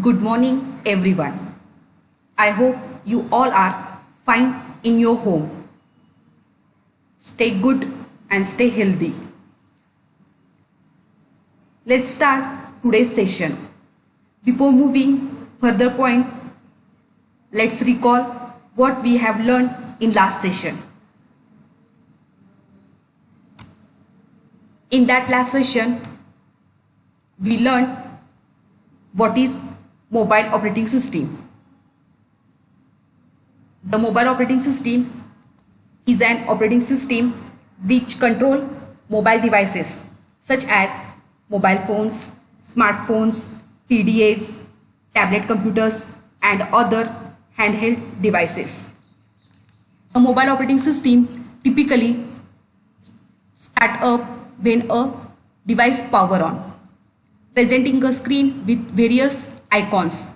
Good morning, everyone. I hope you all are fine in your home. Stay good and stay healthy. Let's start today's session. Before moving further point, let's recall what we have learned in last session. In that last session, we learned what is mobile operating system. The mobile operating system is an operating system which control mobile devices such as mobile phones, smartphones, PDAs, tablet computers and other handheld devices. A mobile operating system typically start up when a device power on, presenting a screen with various icons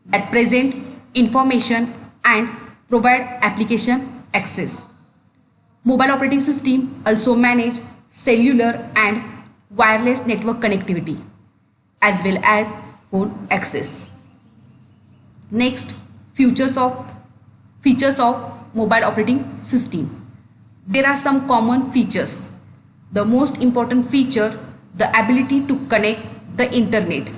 that present information and provide application access. Mobile operating system also manage cellular and wireless network connectivity as well as phone access. Next, features of mobile operating system. There are some common features. The most important feature, the ability to connect the internet.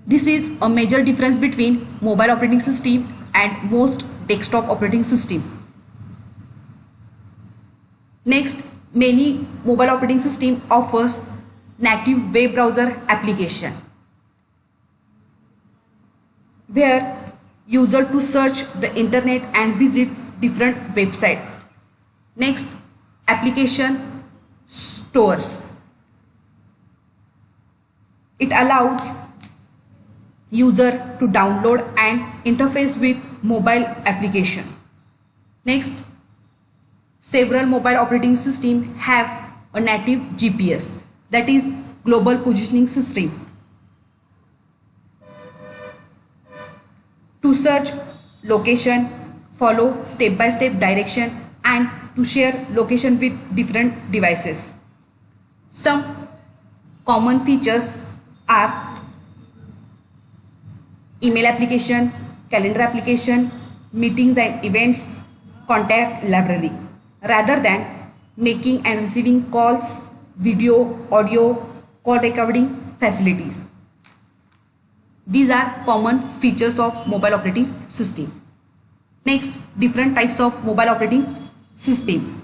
This is a major difference between mobile operating system and most desktop operating system. Next, many mobile operating system offers native web browser application where user to search the internet and visit different website. Next, application stores. It allows user to download and interface with mobile application. Next, several mobile operating systems have a native GPS, that is global positioning system. To search location, follow step-by-step direction and to share location with different devices. Some common features are email application, calendar application, meetings and events, contact library. Rather than making and receiving calls, video, audio, call recording facilities. These are common features of mobile operating system. Next, different types of mobile operating system.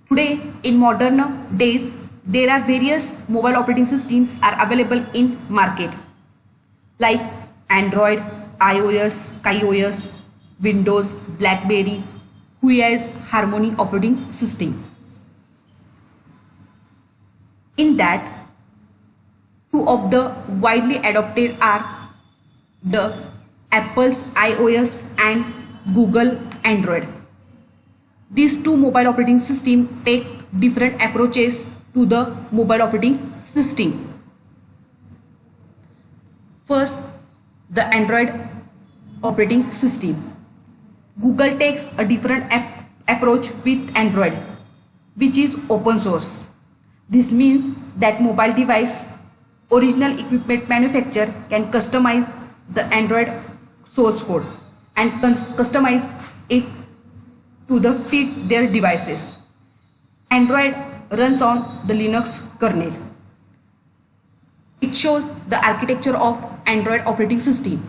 Today, in modern days, there are various mobile operating systems are available in market like Android, iOS, KaiOS, Windows, BlackBerry, Huawei's Harmony operating system. In that, two of the widely adopted are the Apple's iOS and Google Android. These two mobile operating systems take different approaches to the mobile operating system. First, the Android operating system. Google takes a different approach with Android, which is open source. This means that mobile device original equipment manufacturer can customize the Android source code and customize it to the fit their devices. Android runs on the Linux kernel. It shows the architecture of Android operating system.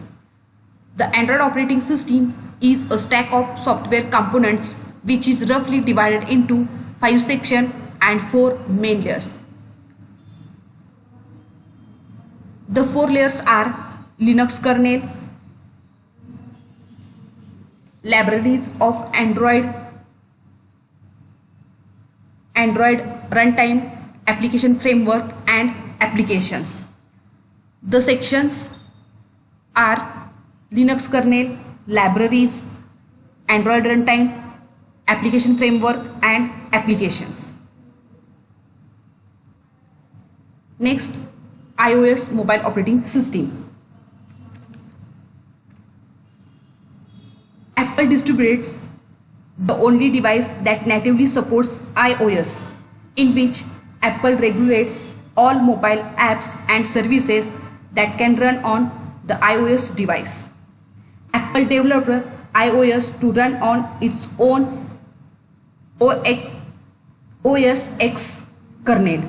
The Android operating system is a stack of software components which is roughly divided into 5 sections and 4 main layers. The 4 layers are Linux kernel, libraries of Android runtime, application framework and applications. The sections are Linux kernel, libraries, Android runtime, application framework and applications. Next, iOS mobile operating system. Apple distributes the only device that natively supports iOS, in which Apple regulates all mobile apps and services that can run on the iOS device. Apple developed iOS to run on its own OS X kernel.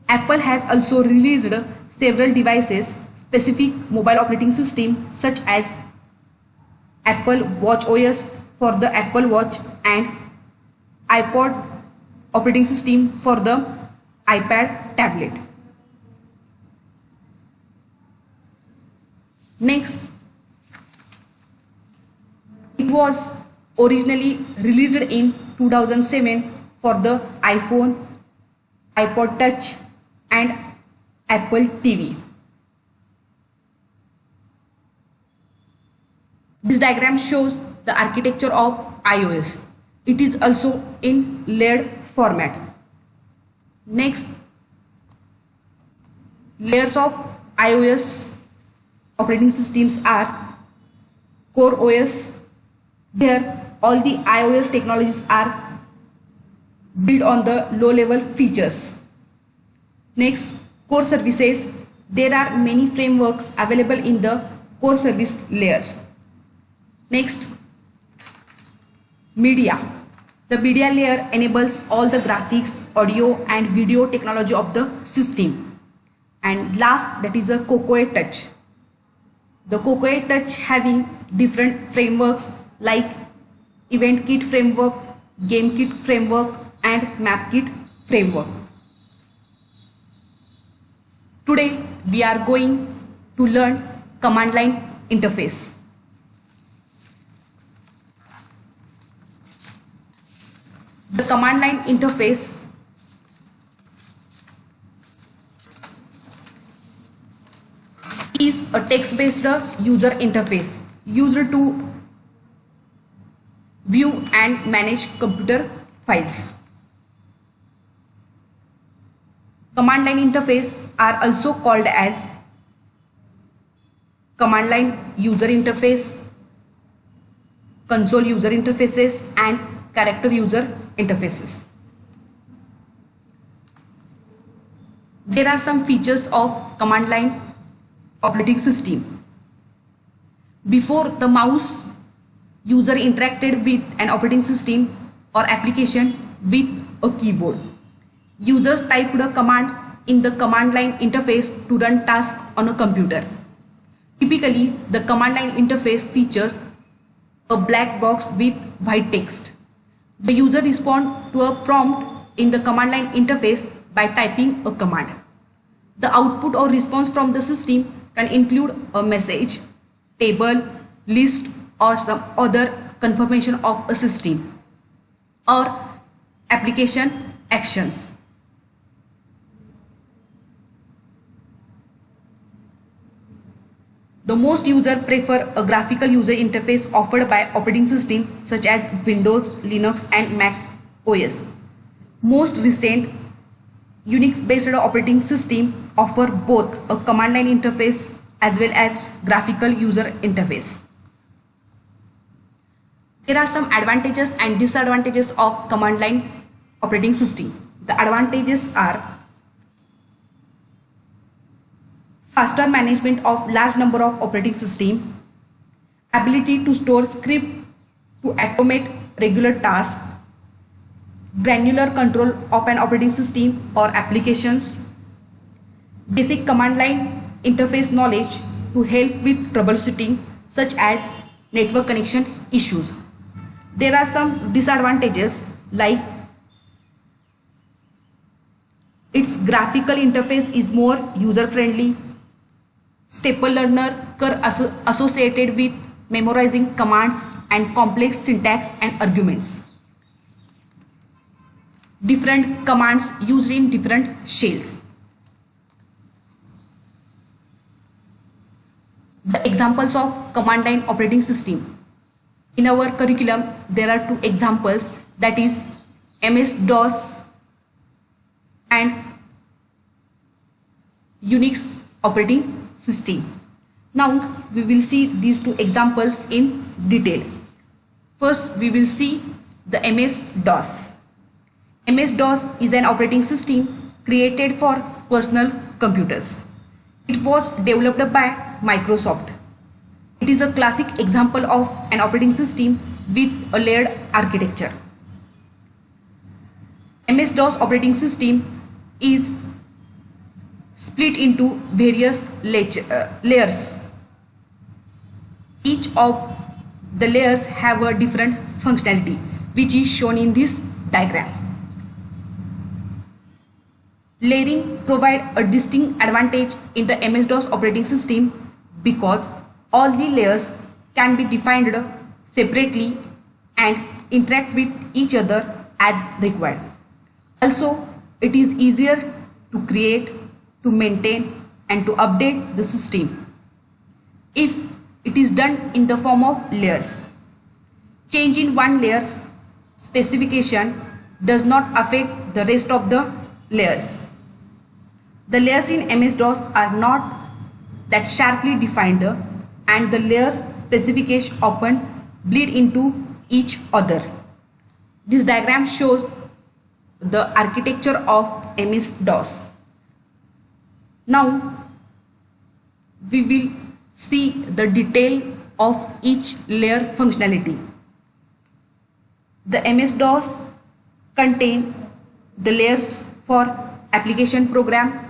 Apple has also released several devices specific mobile operating system such as Apple Watch OS for the Apple Watch and iPod operating system for the iPad tablet. Next, it was originally released in 2007 for the iPhone, iPod Touch and Apple TV. This diagram shows the architecture of iOS. It is also in layered format. Next, layers of iOS operating systems are Core OS. Here, all the iOS technologies are built on the low-level features. Next, core services. There are many frameworks available in the core service layer. Next, media. The media layer enables all the graphics, audio and video technology of the system. And last, that is a Cocoa Touch. The Cocoa Touch having different frameworks like EventKit framework, GameKit framework and MapKit framework. Today we are going to learn command line interface. The command line interface is a text-based user interface used to view and manage computer files. Command line interface are also called as command line user interface, console user interfaces and character user interfaces. There are some features of command line operating system. Before the mouse, user interacted with an operating system or application with a keyboard. Users typed a command in the command line interface to run tasks on a computer. Typically, the command line interface features a black box with white text. The user responds to a prompt in the command line interface by typing a command. The output or response from the system can include a message, table, list or some other confirmation of a system or application actions. The most users prefer a graphical user interface offered by operating systems such as Windows, Linux and Mac OS. Most recent Unix-based operating systems offer both a command line interface as well as graphical user interface. There are some advantages and disadvantages of command line operating system. The advantages are faster management of large number of operating systems, ability to store script to automate regular tasks, granular control of an operating system or applications, basic command line interface knowledge to help with troubleshooting such as network connection issues. There are some disadvantages like its graphical interface is more user friendly, staple learner associated with memorizing commands and complex syntax and arguments. Different commands used in different shells. The examples of command line operating system. In our curriculum, there are two examples, that is MS-DOS and Unix operating system. Now we will see these two examples in detail. First, we will see the MS-DOS. MS-DOS is an operating system created for personal computers. It was developed by Microsoft. It is a classic example of an operating system with a layered architecture. MS-DOS operating system is split into various layers. Each of the layers have a different functionality, which is shown in this diagram. Layering provides a distinct advantage in the MS-DOS operating system because all the layers can be defined separately and interact with each other as required. Also, it is easier to create, to maintain, and to update the system if it is done in the form of layers. Change in one layer's specification does not affect the rest of the layers. The layers in MS-DOS are not that sharply defined, and the layers specification often bleed into each other. This diagram shows the architecture of MS-DOS. Now we will see the detail of each layer functionality. The MS-DOS contain the layers for application program,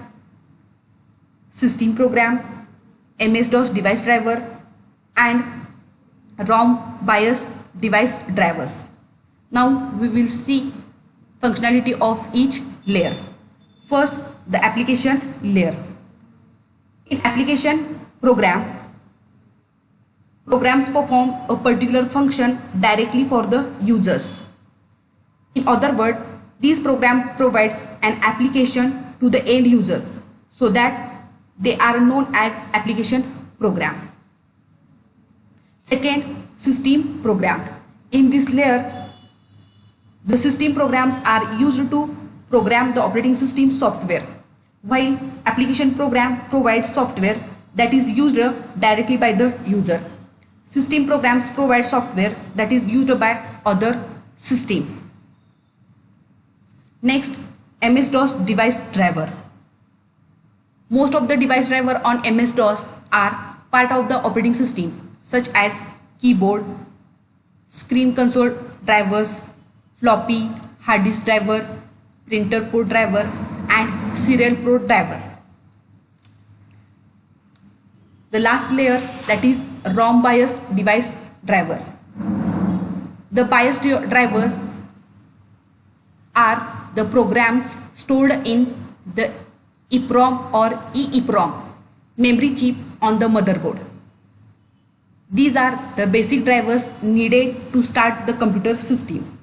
system program, MS-DOS device driver, and ROM BIOS device drivers. Now we will see functionality of each layer. First, the application layer. In application program, programs perform a particular function directly for the users. In other words, this program provides an application to the end user so that they are known as application program. Second, system program. In this layer, the system programs are used to program the operating system software, while application program provides software that is used directly by the user. System programs provide software that is used by other system. Next, MS-DOS device driver. Most of the device driver on MS-DOS are part of the operating system, such as keyboard, screen console drivers, floppy, hard disk driver, printer port driver, and serial port driver. The last layer, that is ROM BIOS device driver. The BIOS drivers are the programs stored in the EEPROM or EEPROM memory chip on the motherboard. These are the basic drivers needed to start the computer system.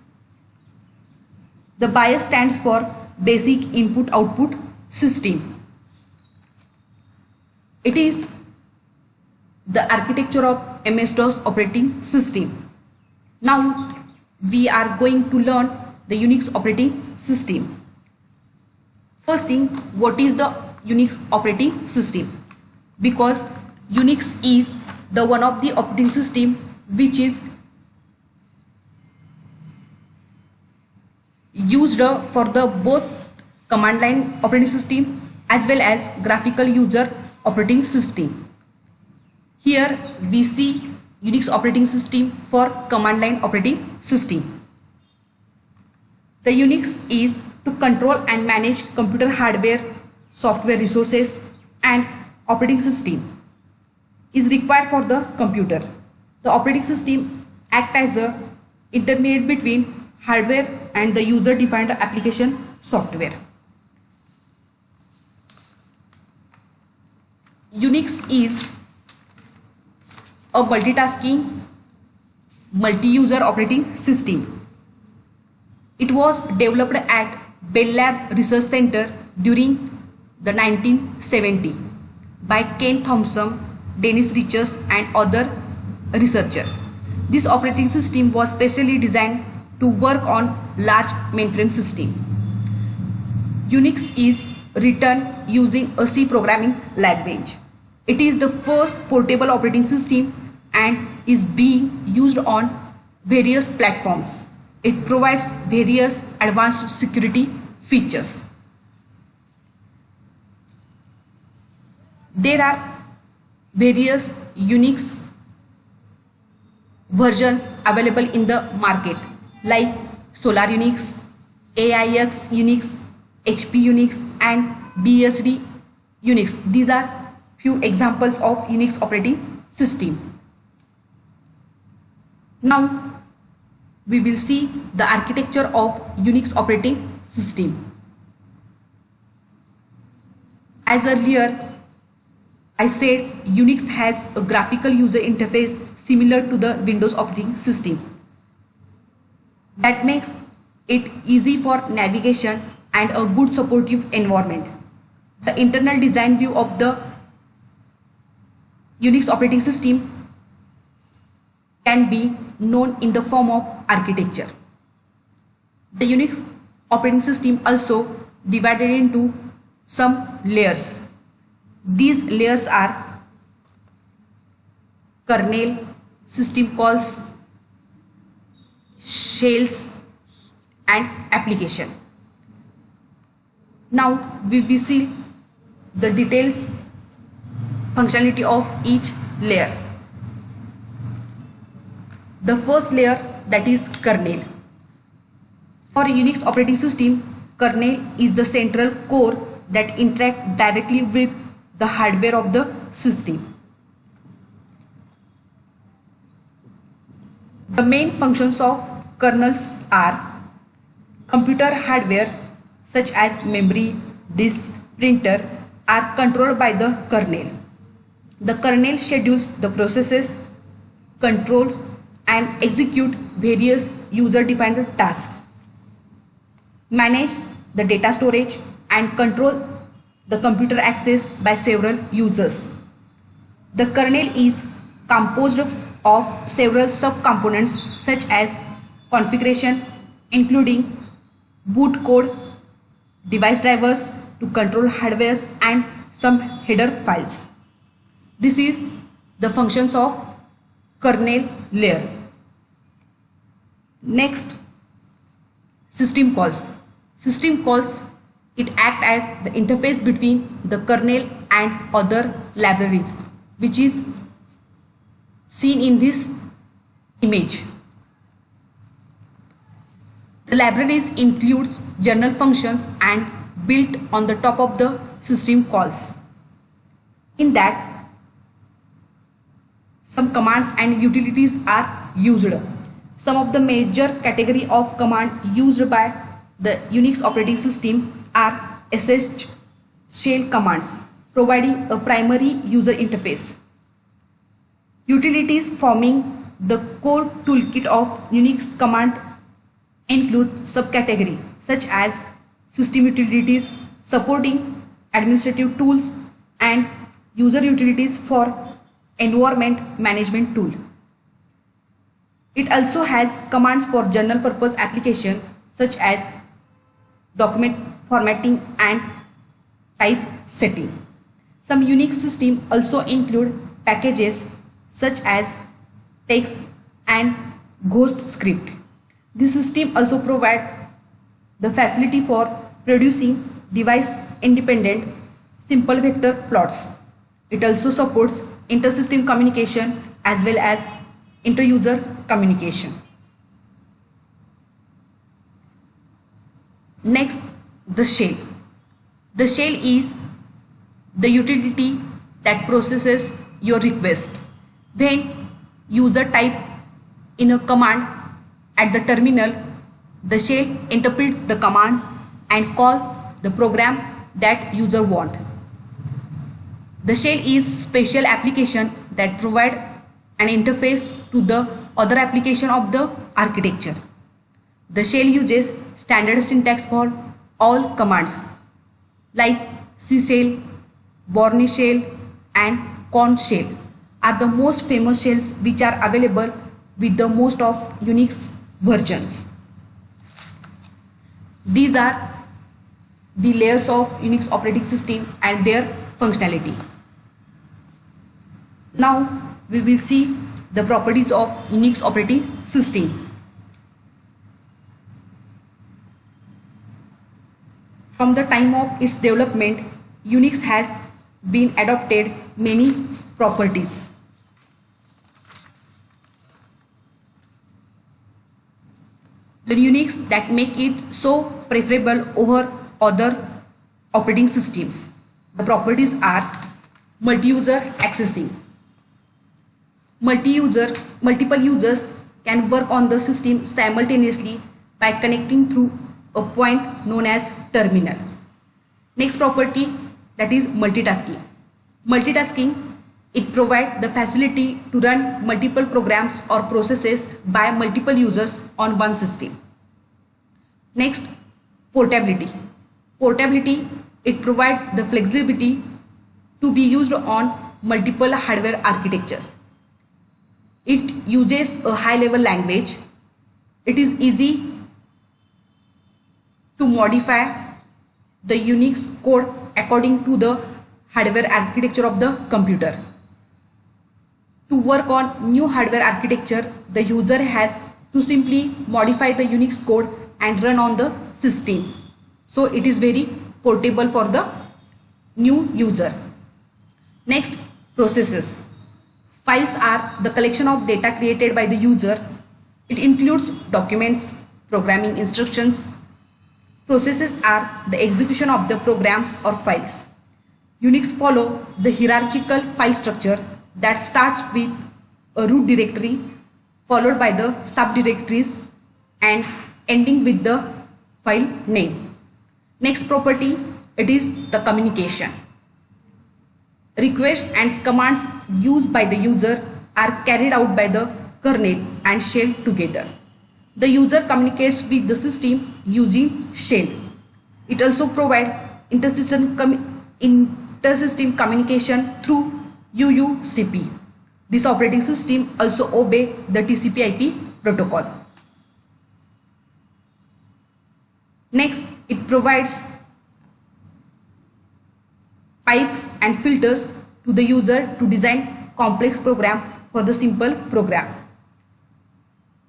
The BIOS stands for Basic Input Output System. It is the architecture of MS-DOS operating system. Now we are going to learn the Unix operating system. First thing, what is the Unix operating system? Because Unix is the one of the operating system which is used for the both command line operating system as well as graphical user operating system. Here we see Unix operating system for command line operating system. The Unix is to control and manage computer hardware, software resources, and operating system is required for the computer. The operating system acts as a intermediate between hardware and the user-defined application software. Unix is a multitasking, multi-user operating system. It was developed at Bell Lab Research Center during the 1970 by Ken Thompson, Dennis Richards, and other researchers. This operating system was specially designed to work on large mainframe system. Unix is written using a C programming language. It is the first portable operating system and is being used on various platforms. It provides various advanced security features. There are various Unix versions available in the market like Solar Unix, AIX Unix, HP Unix and BSD Unix. These are few examples of Unix operating system. Now we will see the architecture of Unix operating system. As earlier I said, Unix has a graphical user interface similar to the Windows operating system. That makes it easy for navigation and a good supportive environment. The internal design view of the Unix operating system can be known in the form of architecture. The Unix operating system also divided into some layers. These layers are kernel, system calls, shells and application. Now we will see the details functionality of each layer. The first layer, that is kernel. For Unix operating system, kernel is the central core that interacts directly with the hardware of the system. The main functions of kernels are computer hardware such as memory, disk, printer are controlled by the kernel. The kernel schedules the processes, controls and execute various user-defined tasks, manage the data storage and control the computer access by several users. The kernel is composed of several subcomponents such as configuration, including boot code, device drivers to control hardware and some header files. This is the functions of kernel layer. Next, system calls. System calls, it acts as the interface between the kernel and other libraries, which is seen in this image. The libraries includes general functions and built on the top of the system calls. In that, some commands and utilities are used. Some of the major category of command used by the Unix operating system are sh shell commands, providing a primary user interface. Utilities forming the core toolkit of Unix command include subcategory such as system utilities supporting administrative tools and user utilities for environment management tool. It also has commands for general purpose application such as document formatting and type setting. Some Unix systems also include packages such as text and ghost script. This system also provides the facility for producing device independent simple vector plots. It also supports inter-system communication as well as inter-user communication. Next, the shell. The shell is the utility that processes your request. When user type in a command at the terminal, the shell interprets the commands and call the program that user want. The shell is special application that provide an interface to the other application of the architecture. The shell uses standard syntax for all commands like C shell, Bourne shell and Korn shell are the most famous shells which are available with the most of Unix versions. These are the layers of Unix operating system and their functionality. Now we will see the properties of Unix operating system. From the time of its development, Unix has been adopted many properties. The Unix that make it so preferable over other operating systems. The properties are multi-user accessing. Multiple users can work on the system simultaneously by connecting through a point known as terminal. Next property, that is multitasking. Multitasking, it provides the facility to run multiple programs or processes by multiple users on one system. Next, portability. Portability, it provides the flexibility to be used on multiple hardware architectures. It uses a high-level language. It is easy to modify the Unix code according to the hardware architecture of the computer. To work on new hardware architecture, the user has to simply modify the Unix code and run on the system. So it is very portable for the new user. Next, processes. Files are the collection of data created by the user. It includes documents, programming instructions. Processes are the execution of the programs or files. Unix follow the hierarchical file structure that starts with a root directory followed by the subdirectories and ending with the file name. Next property, it is the communication. Requests and commands used by the user are carried out by the kernel and shell together. The user communicates with the system using shell. It also provides intersystem communication through UUCP. This operating system also obeys the TCP/IP protocol. Next, it provides pipes and filters to the user to design complex program for the simple program.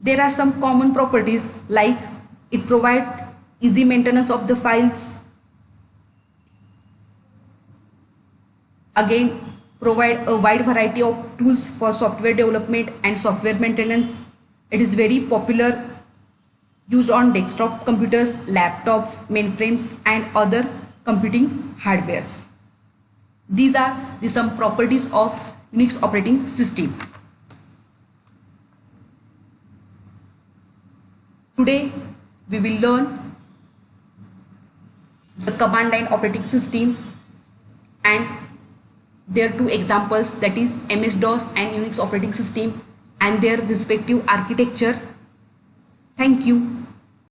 There are some common properties like it provides easy maintenance of the files. Again, provide a wide variety of tools for software development and software maintenance. It is very popular, used on desktop computers, laptops, mainframes and other computing hardwares. These are some properties of Unix operating system. Today we will learn the command line operating system and their two examples, that is MS-DOS and Unix operating system and their respective architecture. Thank you.